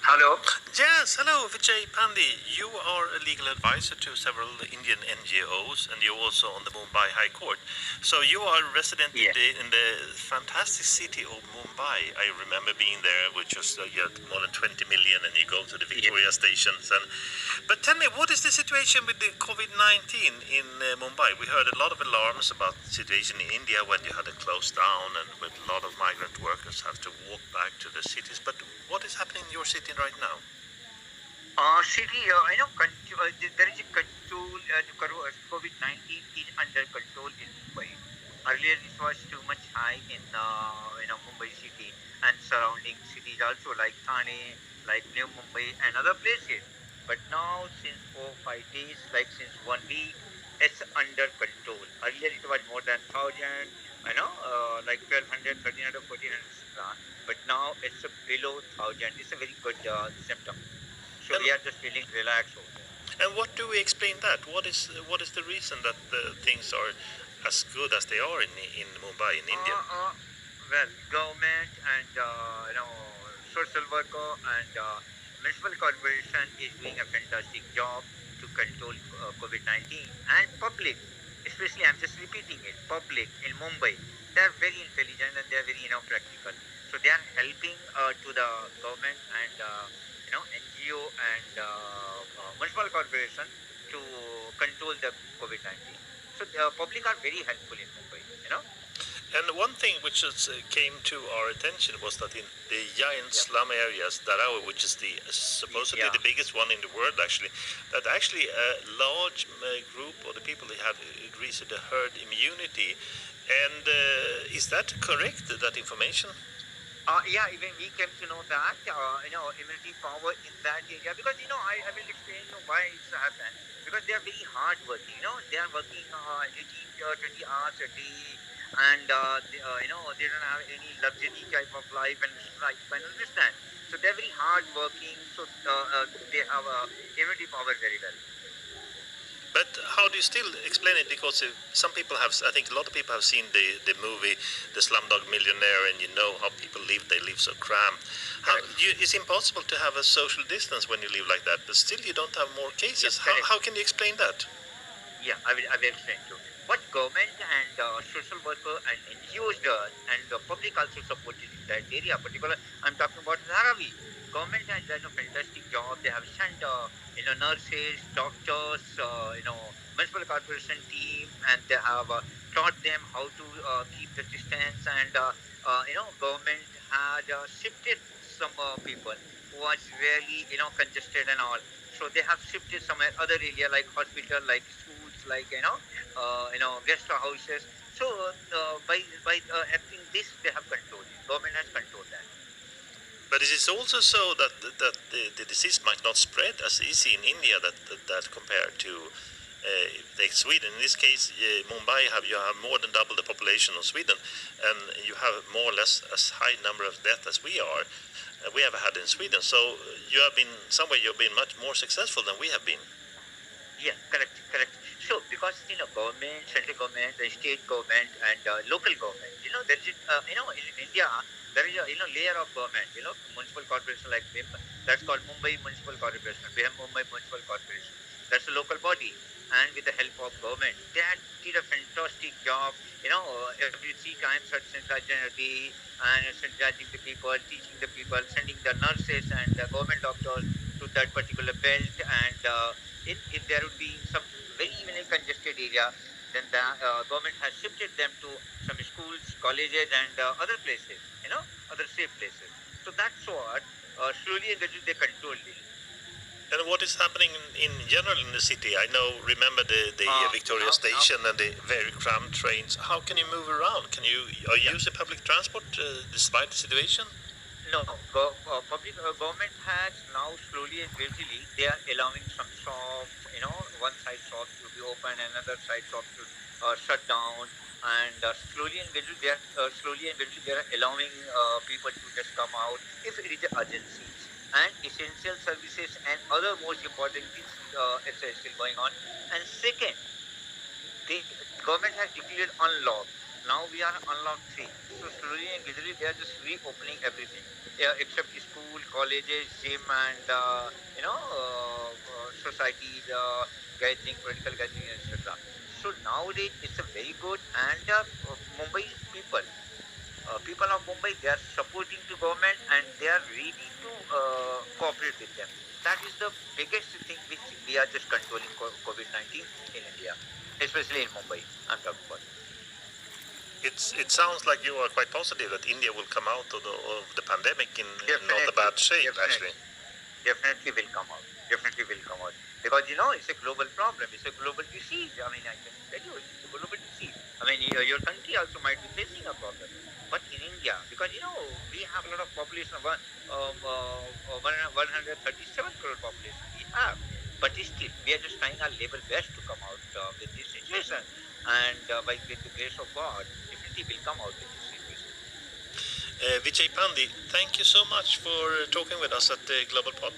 Hello. Yes, hello, Vijay, Pandey. You are a legal advisor to several Indian NGOs, and you're also on the Mumbai High Court. So you are a resident Yeah. in the fantastic city of Mumbai. I remember being there, which was you had more than 20 million, and you go to the Victoria stations. But tell me, what is the situation with the COVID-19 in Mumbai? We heard a lot of alarms about the situation in India when you had to close down, and with a lot of migrant workers have to walk back to the cities. But what is happening in your city right now? City, there is a control, COVID-19 is under control in Mumbai. Earlier, this was too much high in Mumbai city and surrounding cities also like Thane, like New Mumbai and other places. But now, since 4 5 days, like since 1 week, it's under control. Earlier, it was more than 1,000, like 1,200, 1,300, 1,400. But now it's below 1,000. It's a very good symptom. So And, we are just feeling relaxed over there. and what do we explain that? What is the reason that things are as good as they are in Mumbai in India? Well, government and social worker and municipal corporation is doing a fantastic job to control COVID-19 and public. Especially, I'm just repeating it. Public in Mumbai, they are very intelligent and they are very practical. So they are helping to the government and NGO and municipal corporation to control the COVID-19. So the public are very helpful in Mumbai. And one thing which came to our attention was that in the giant Yeah. slum areas, Dharavi, which is the supposedly Yeah. the biggest one in the world, actually, that actually a large group of the people they had agrees to the herd immunity. And is that correct? That information? Yeah, even we came to know that, immunity power in that area because, I will explain why it's happened. Because they are very hard working, they are working 18 20 hours a day and, they don't have any luxury type of life and lifespan, understand? So they're very hard working, so they have immunity power very well. But how do you still explain it? Because some people have, I think a lot of people have seen the movie, The Slumdog Millionaire, and you know how people live. They live so cramped. It's impossible to have a social distance when you live like that, but still you don't have more cases. Yes, How can you explain that? Yeah, I will explain to you. What government and social worker and NGOs does and the public also supported in that area. Particular, I'm talking about Dharavi. Government has done a fantastic job. They have sent nurses, doctors, municipal corporation team, and they have taught them how to keep the distance. And government had shifted some people who was really congested and all. So they have shifted somewhere other area like hospital, like schools, like guest houses. So by having this, they have controlled it. Government has controlled that. But it is also so that the disease might not spread as easy in India that compared to like Sweden. In this case, Mumbai you have more than double the population of Sweden, and you have more or less as high number of deaths as we have had in Sweden. So you have been somewhere you've been much more successful than we have been. Yeah, correct. So because government, central government, the state government, and local government, there is in India there is a layer of government, municipal corporation like that's called Mumbai Municipal Corporation. We have Mumbai Municipal Corporation. That's a local body, and with the help of government, they had did a fantastic job. Every 3 times sanitizing a day and sanitizing the people, teaching the people, sending the nurses and the government doctors to that particular belt and. If there would be some very congested area, then the government has shifted them to some schools, colleges, and other places, other safe places. So that's what slowly and gradually they control it. And what is happening in general in the city? I remember the Victoria Station and the very cramped trains. How can you move around? Can you use the public transport despite the situation? No, public government has now slowly and gradually they are allowing some shops, one side shops to be open, another side shops to shut down, and slowly and gradually they are allowing people to just come out if it is an urgency and essential services and other most important things is still going on. And second, the government has declared unlock. Now we are unlocked 3. So slowly and gradually they are just reopening everything, except school, colleges, gym, and societies, gathering, political gathering, etc. So nowadays it's a very good, and Mumbai people, people of Mumbai, they are supporting the government and they are ready to cooperate with them. That is the biggest thing which we are just controlling COVID-19 in India, especially in Mumbai. I'm talking about. It sounds like you are quite positive that India will come out of the pandemic in not a bad shape, actually. Definitely will come out. Definitely will come out. Because, you know, it's a global problem. It's a global disease. I mean, I can tell you, it's a global disease. I mean, your country also might be facing a problem. But in India, because, you know, we have a lot of population of 137 crore population. We have. But still, we are just trying our level best to come out with this situation. And by with the grace of God, definitely will come out with this situation. Vijay Pandey, thank you so much for talking with us at the Global Pod.